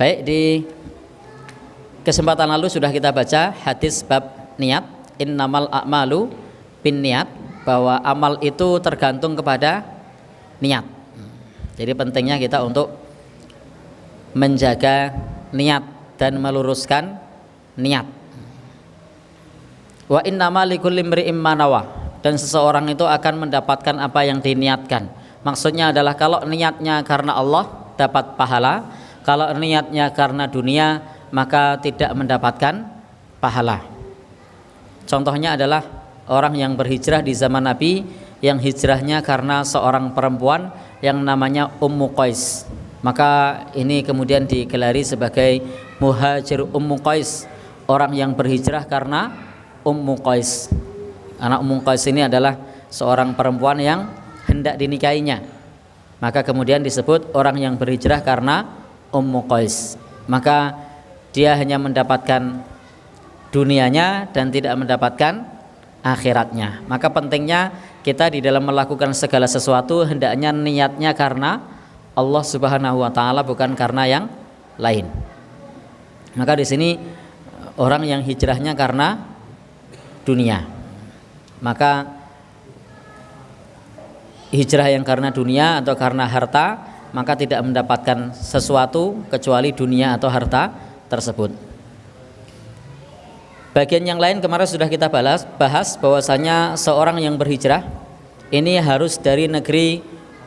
Baik, di kesempatan lalu sudah kita baca hadis bab niat, innamal a'malu binniyat, bahwa amal itu tergantung kepada niat. Jadi pentingnya kita untuk menjaga niat dan meluruskan niat. Wa innamal likulli imri'in ma nawa, dan seseorang itu akan mendapatkan apa yang diniatkan. Maksudnya adalah kalau niatnya karena Allah dapat pahala, kalau niatnya karena dunia maka tidak mendapatkan pahala. Contohnya adalah orang yang berhijrah di zaman Nabi, yang hijrahnya karena seorang perempuan yang namanya Ummu Qais. Maka ini kemudian digelari sebagai muhajir Ummu Qais, orang yang berhijrah karena Ummu Qais. Anak Ummu Qais ini adalah seorang perempuan yang hendak dinikahinya. Maka kemudian disebut orang yang berhijrah karena Ummu Qais. Maka dia hanya mendapatkan dunianya dan tidak mendapatkan akhiratnya. Maka pentingnya kita di dalam melakukan segala sesuatu hendaknya niatnya karena Allah Subhanahu wa taala, bukan karena yang lain. Maka di sini orang yang hijrahnya karena dunia, maka hijrah yang karena dunia atau karena harta, maka tidak mendapatkan sesuatu kecuali dunia atau harta tersebut. Bagian yang lain kemarin sudah kita bahas bahwasanya seorang yang berhijrah ini harus dari negeri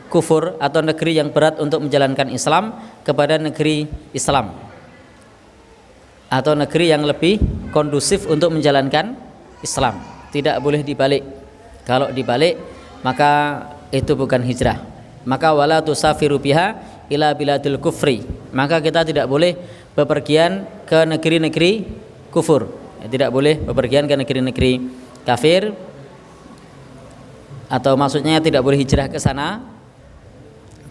kufur atau negeri yang berat untuk menjalankan Islam kepada negeri Islam, atau negeri yang lebih kondusif untuk menjalankan Islam. Tidak boleh dibalik. Kalau dibalik maka itu bukan hijrah. Maka wala tusafiru biha ila biladil kufri, maka kita tidak boleh bepergian ke negeri-negeri kufur, tidak boleh bepergian ke negeri-negeri kafir, atau maksudnya tidak boleh hijrah ke sana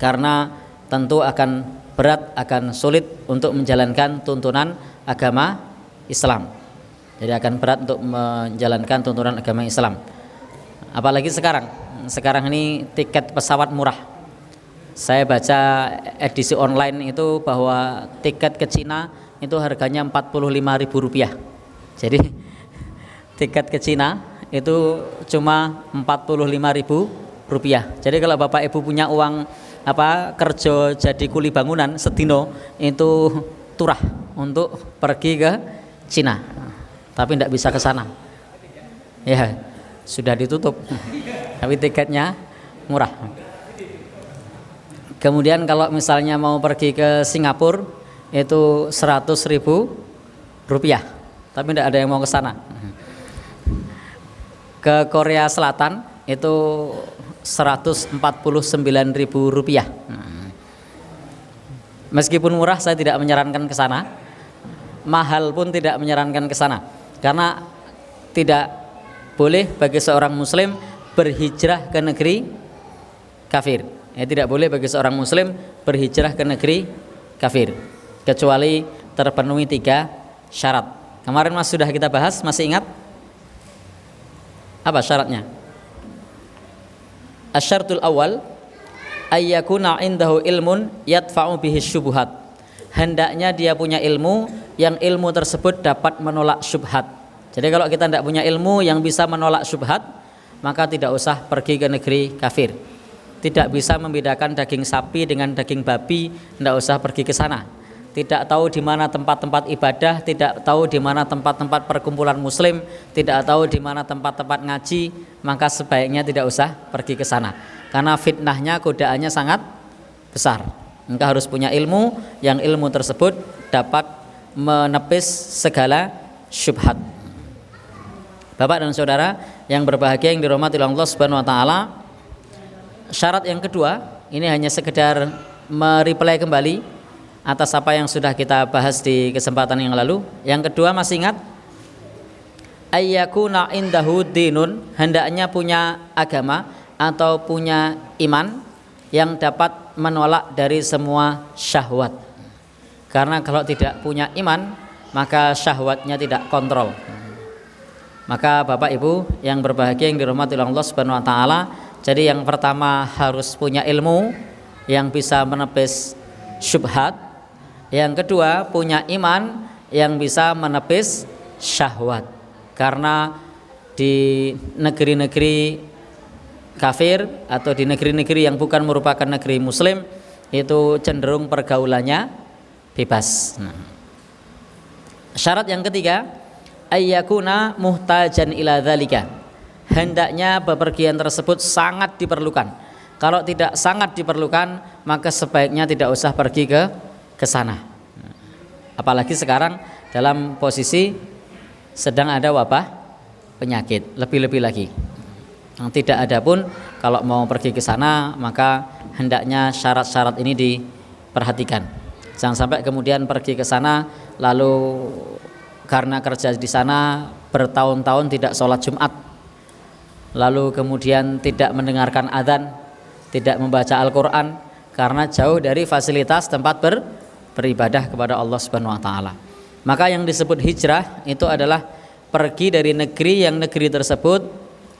karena tentu akan berat, akan sulit untuk menjalankan tuntunan agama Islam. Jadi akan berat untuk menjalankan tuntunan agama Islam. Apalagi sekarang ini tiket pesawat murah. Saya baca edisi online itu bahwa tiket ke Cina itu harganya Rp45.000. Jadi tiket ke Cina itu cuma Rp45.000. Jadi kalau Bapak Ibu punya uang kerja jadi kuli bangunan sedino, itu turah untuk pergi ke Cina. Tapi tidak bisa ke sana. Ya, sudah ditutup. Tapi tiketnya murah. Kemudian kalau misalnya mau pergi ke Singapura itu Rp100.000, tapi tidak ada yang mau ke sana. Ke Korea Selatan itu Rp149.000. Meskipun murah, saya tidak menyarankan ke sana. Mahal pun tidak menyarankan ke sana, karena tidak boleh bagi seorang muslim berhijrah ke negeri kafir. Tidak boleh bagi seorang muslim berhijrah ke negeri kafir kecuali terpenuhi 3 syarat. Kemarin sudah kita bahas, masih ingat? Apa syaratnya? Asyaratul awal ayyakuna indahu ilmun yadfa'u bihi syubhat. Hendaknya dia punya ilmu yang ilmu tersebut dapat menolak syubhat. Jadi kalau kita tidak punya ilmu yang bisa menolak syubhat, maka tidak usah pergi ke negeri kafir. Tidak bisa membedakan daging sapi dengan daging babi, tidak usah pergi ke sana. Tidak tahu di mana tempat-tempat ibadah, tidak tahu di mana tempat-tempat perkumpulan muslim, tidak tahu di mana tempat-tempat ngaji, maka sebaiknya tidak usah pergi ke sana. Karena fitnahnya, godaannya sangat besar. Engkau harus punya ilmu yang ilmu tersebut dapat menepis segala syubhat. Bapak dan saudara yang berbahagia yang dirahmati Allah Subhanahu wa taala, syarat yang kedua ini hanya sekedar mereply kembali atas apa yang sudah kita bahas di kesempatan yang lalu. Yang kedua, masih ingat? Ayyakuna indahu dinun, hendaknya punya agama atau punya iman yang dapat menolak dari semua syahwat. Karena kalau tidak punya iman, maka syahwatnya tidak kontrol. Maka Bapak Ibu yang berbahagia yang dirahmati Allah Subhanahu wa taala, jadi yang pertama harus punya ilmu yang bisa menepis syubhat. Yang kedua, punya iman yang bisa menepis syahwat. Karena di negeri-negeri kafir atau di negeri-negeri yang bukan merupakan negeri muslim itu cenderung pergaulannya bebas. Syarat yang ketiga, ayyakuna muhtajan ila dzalika. Hendaknya bepergian tersebut sangat diperlukan. Kalau tidak sangat diperlukan, maka sebaiknya tidak usah pergi ke sana. Apalagi sekarang dalam posisi sedang ada wabah penyakit, lebih-lebih lagi. Yang tidak ada pun kalau mau pergi ke sana, maka hendaknya syarat-syarat ini diperhatikan. Jangan sampai kemudian pergi ke sana lalu karena kerja di sana bertahun-tahun tidak sholat Jumat, lalu kemudian tidak mendengarkan adzan, tidak membaca Al-Quran karena jauh dari fasilitas tempat beribadah kepada Allah Subhanahu wa taala. Maka yang disebut hijrah itu adalah pergi dari negeri yang negeri tersebut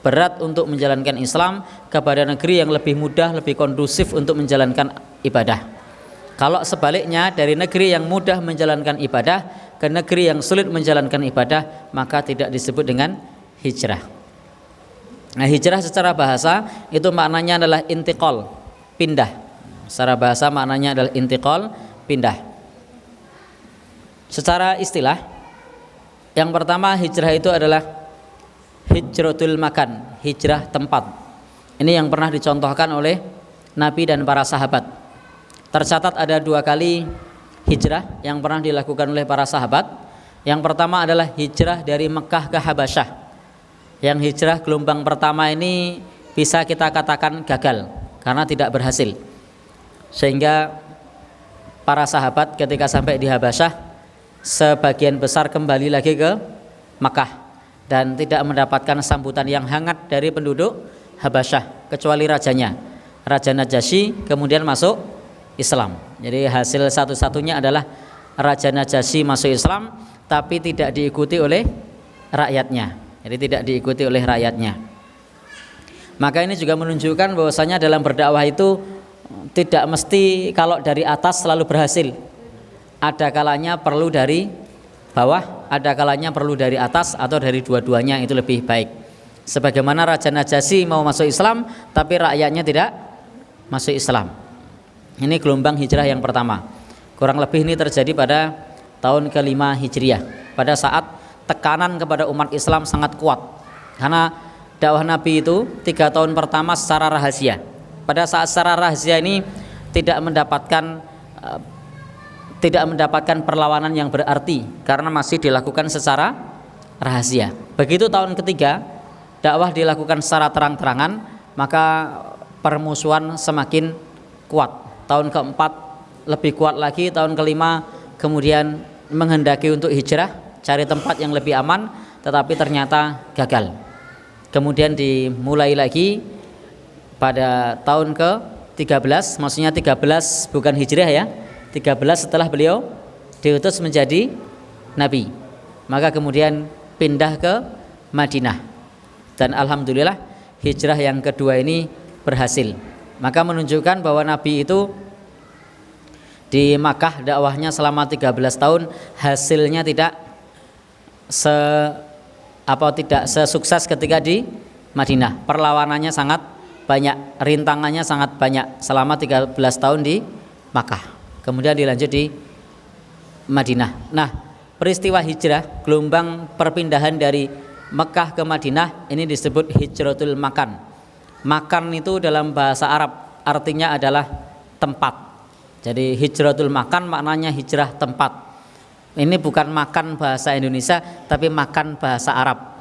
berat untuk menjalankan Islam kepada negeri yang lebih mudah, lebih kondusif untuk menjalankan ibadah. Kalau sebaliknya dari negeri yang mudah menjalankan ibadah ke negeri yang sulit menjalankan ibadah, maka tidak disebut dengan hijrah. Nah, hijrah secara bahasa itu maknanya adalah intiqal, pindah. Secara bahasa maknanya adalah intiqal, pindah. Secara istilah, yang pertama hijrah itu adalah hijratul makan, hijrah tempat. Ini yang pernah dicontohkan oleh Nabi dan para sahabat. Tercatat ada 2 kali hijrah yang pernah dilakukan oleh para sahabat. Yang pertama adalah hijrah dari Mekah ke Habasyah. Yang hijrah gelombang pertama ini bisa kita katakan gagal karena tidak berhasil. Sehingga para sahabat ketika sampai di Habasyah sebagian besar kembali lagi ke Mekah dan tidak mendapatkan sambutan yang hangat dari penduduk Habasyah kecuali rajanya, Raja Najasyi, kemudian masuk Islam. Jadi hasil satu-satunya adalah Raja Najasyi masuk Islam tapi tidak diikuti oleh rakyatnya. Jadi tidak diikuti oleh rakyatnya. Maka ini juga menunjukkan bahwasanya dalam berdakwah itu tidak mesti kalau dari atas selalu berhasil. Ada kalanya perlu dari bawah, ada kalanya perlu dari atas atau dari dua-duanya, itu lebih baik. Sebagaimana Raja Najasyi mau masuk Islam tapi rakyatnya tidak masuk Islam. Ini gelombang hijrah yang pertama. Kurang lebih ini terjadi pada tahun ke-5 Hijriah, pada saat tekanan kepada umat Islam sangat kuat. Karena dakwah Nabi itu 3 tahun pertama secara rahasia. Pada saat secara rahasia ini tidak mendapatkan perlawanan yang berarti karena masih dilakukan secara rahasia. Begitu tahun ketiga dakwah dilakukan secara terang-terangan, maka permusuhan semakin kuat. Tahun keempat lebih kuat lagi, tahun kelima kemudian menghendaki untuk hijrah, cari tempat yang lebih aman, tetapi ternyata gagal. Kemudian dimulai lagi pada tahun ke-13, maksudnya 13 bukan hijrah ya, 13 setelah beliau diutus menjadi Nabi. Maka kemudian pindah ke Madinah. Dan alhamdulillah hijrah yang kedua ini berhasil. Maka menunjukkan bahwa Nabi itu di Makkah dakwahnya selama 13 tahun hasilnya tidak sesukses ketika di Madinah. Perlawanannya sangat banyak, rintangannya sangat banyak selama 13 tahun di Makkah. Kemudian dilanjut di Madinah. Nah, peristiwa hijrah, gelombang perpindahan dari Mekah ke Madinah ini disebut hijratul makan. Makan itu dalam bahasa Arab artinya adalah tempat. Jadi hijratul makan maknanya hijrah tempat. Ini bukan makan bahasa Indonesia tapi makan bahasa Arab.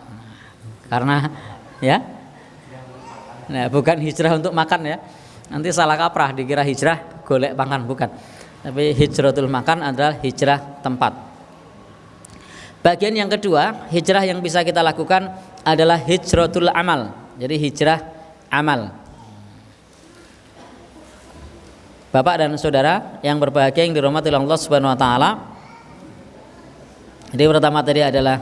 Karena ya, nah, bukan hijrah untuk makan ya. Nanti salah kaprah dikira hijrah golek pangan, bukan. Tapi hijratul makan adalah hijrah tempat. Bagian yang kedua, hijrah yang bisa kita lakukan adalah hijratul amal. Jadi hijrah amal. Bapak dan saudara yang berbahagia yang dirahmati Allah Subhanahu wa taala. Jadi pertama tadi adalah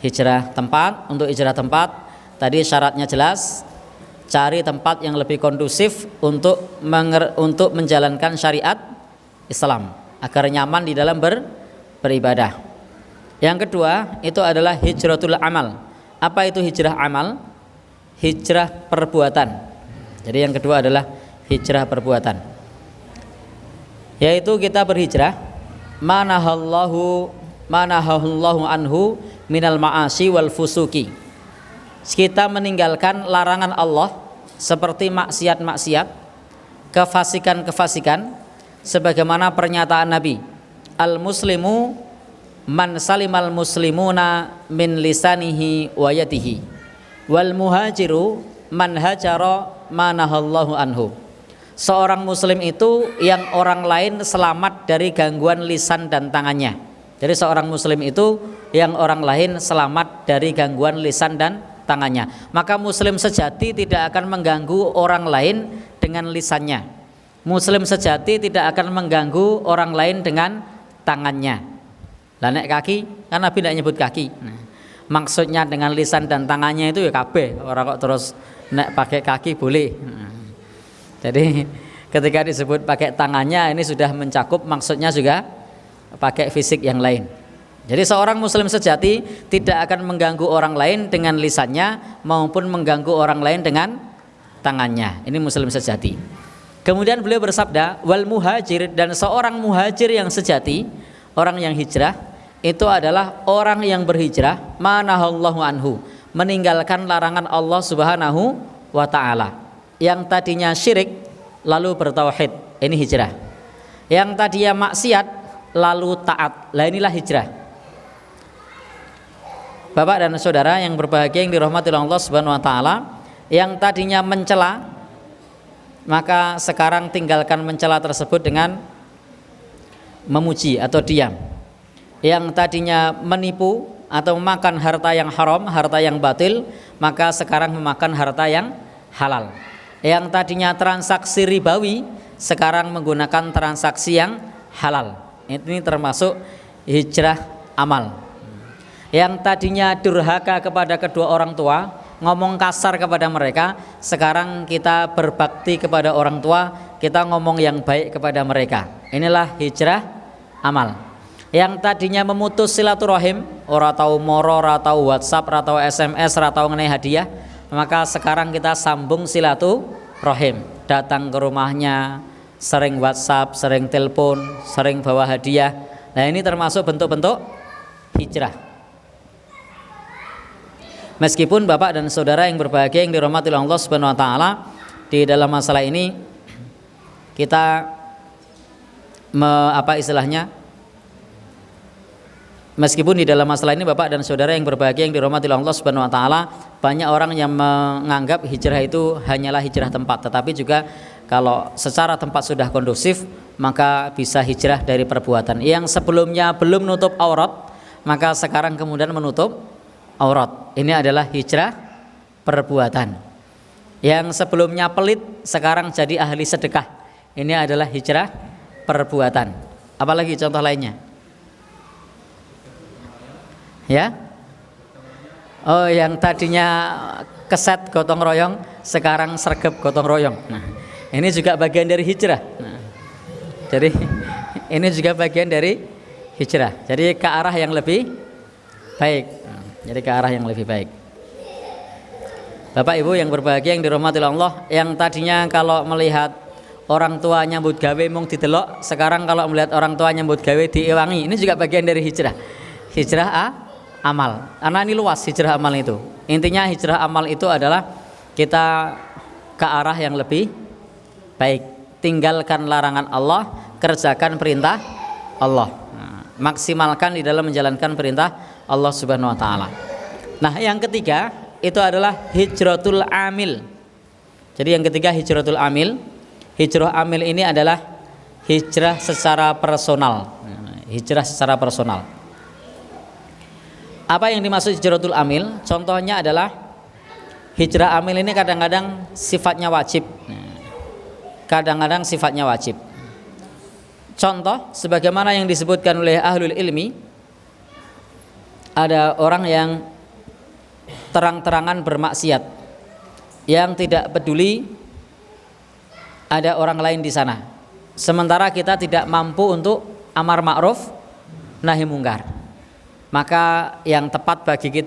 hijrah tempat. Untuk hijrah tempat tadi syaratnya jelas, cari tempat yang lebih kondusif untuk menjalankan syariat Islam. agar nyaman di dalam beribadah. Yang kedua itu adalah hijratul amal. Apa itu hijrah amal? Hijrah perbuatan. Jadi yang kedua adalah hijrah perbuatan, yaitu kita berhijrah manahallahu anhu minal ma'asi wal fusuki. Kita meninggalkan larangan Allah seperti maksiat-maksiat, kefasikan-kefasikan, sebagaimana pernyataan Nabi, al muslimu man salimal muslimuna min lisanihi wa yadihi wal muhajiru man hajara manahallahu anhu. Seorang muslim itu yang orang lain selamat dari gangguan lisan dan tangannya. Jadi seorang muslim itu yang orang lain selamat dari gangguan lisan dan tangannya. Maka muslim sejati tidak akan mengganggu orang lain dengan lisannya. Muslim sejati tidak akan mengganggu orang lain dengan tangannya. Lah nek kaki, kan Nabi tidak nyebut kaki. Nah, maksudnya dengan lisan dan tangannya itu ya kabeh. Orang kok terus nek pakai kaki boleh. Jadi ketika disebut pakai tangannya ini sudah mencakup maksudnya juga pakai fisik yang lain. Jadi seorang muslim sejati tidak akan mengganggu orang lain dengan lisannya maupun mengganggu orang lain dengan tangannya. Ini muslim sejati. Kemudian beliau bersabda, wal muhajir, dan seorang muhajir yang sejati, orang yang hijrah, itu adalah orang yang berhijrah manahallahu anhu, meninggalkan larangan Allah Subhanahu wa ta'ala. Yang tadinya syirik lalu bertauhid, ini hijrah. Yang tadinya maksiat lalu taat, lah inilah hijrah. Bapak dan saudara yang berbahagia yang dirahmati Allah Subhanahu wa ta'ala, yang tadinya mencela, maka sekarang tinggalkan mencela tersebut dengan memuji atau diam. Yang tadinya menipu atau memakan harta yang haram, harta yang batil, maka sekarang memakan harta yang halal. Yang tadinya transaksi ribawi, sekarang menggunakan transaksi yang halal. Ini termasuk hijrah amal. Yang tadinya durhaka kepada kedua orang tua, ngomong kasar kepada mereka, sekarang kita berbakti kepada orang tua, kita ngomong yang baik kepada mereka. Inilah hijrah amal. Yang tadinya memutus silaturahim, ora tahu moro, ora tahu WhatsApp, ora tahu SMS, ora tahu ngenai hadiah, maka sekarang kita sambung silaturahim, datang ke rumahnya, sering WhatsApp, sering telepon, sering bawa hadiah. Nah ini termasuk bentuk-bentuk hijrah. Meskipun Bapak dan saudara yang berbahagia yang dirahmati Allah Subhanahu wa taala, di dalam masalah ini kita meskipun di dalam masalah ini Bapak dan saudara yang berbahagia yang dirahmati Allah Subhanahu wa taala, banyak orang yang menganggap hijrah itu hanyalah hijrah tempat, tetapi juga kalau secara tempat sudah kondusif, maka bisa hijrah dari perbuatan. Yang sebelumnya belum menutup aurat, maka sekarang kemudian menutup aurat. Ini adalah hijrah perbuatan. Yang sebelumnya pelit, sekarang jadi ahli sedekah. Ini adalah hijrah perbuatan. Apalagi contoh lainnya? Ya? Oh, yang tadinya keset gotong royong, sekarang sregep gotong royong. Nah, ini juga bagian dari hijrah. Nah, jadi ini juga bagian dari hijrah. Jadi ke arah yang lebih baik. Jadi ke arah yang lebih baik. Bapak Ibu yang berbahagia yang dirahmati Allah, yang tadinya kalau melihat orang tua nyambut gawe mung didelok, sekarang kalau melihat orang tua nyambut gawe diewangi. Ini juga bagian dari hijrah. Hijrah amal. Karena ini luas hijrah amal itu. Intinya hijrah amal itu adalah kita ke arah yang lebih baik. Tinggalkan larangan Allah, kerjakan perintah Allah. Maksimalkan di dalam menjalankan perintah Allah Subhanahu wa taala. Nah, yang ketiga itu adalah hijratul amil. Jadi yang ketiga hijratul amil. Hijrah amil ini adalah hijrah secara personal. Hijrah secara personal. Apa yang dimaksud hijratul amil? Contohnya adalah hijrah amil ini kadang-kadang sifatnya wajib. Kadang-kadang sifatnya wajib. Contoh sebagaimana yang disebutkan oleh ahlul ilmi, ada orang yang terang-terangan bermaksiat, yang tidak peduli ada orang lain di sana, sementara kita tidak mampu untuk amar ma'ruf nahi mungkar. Maka yang tepat bagi kita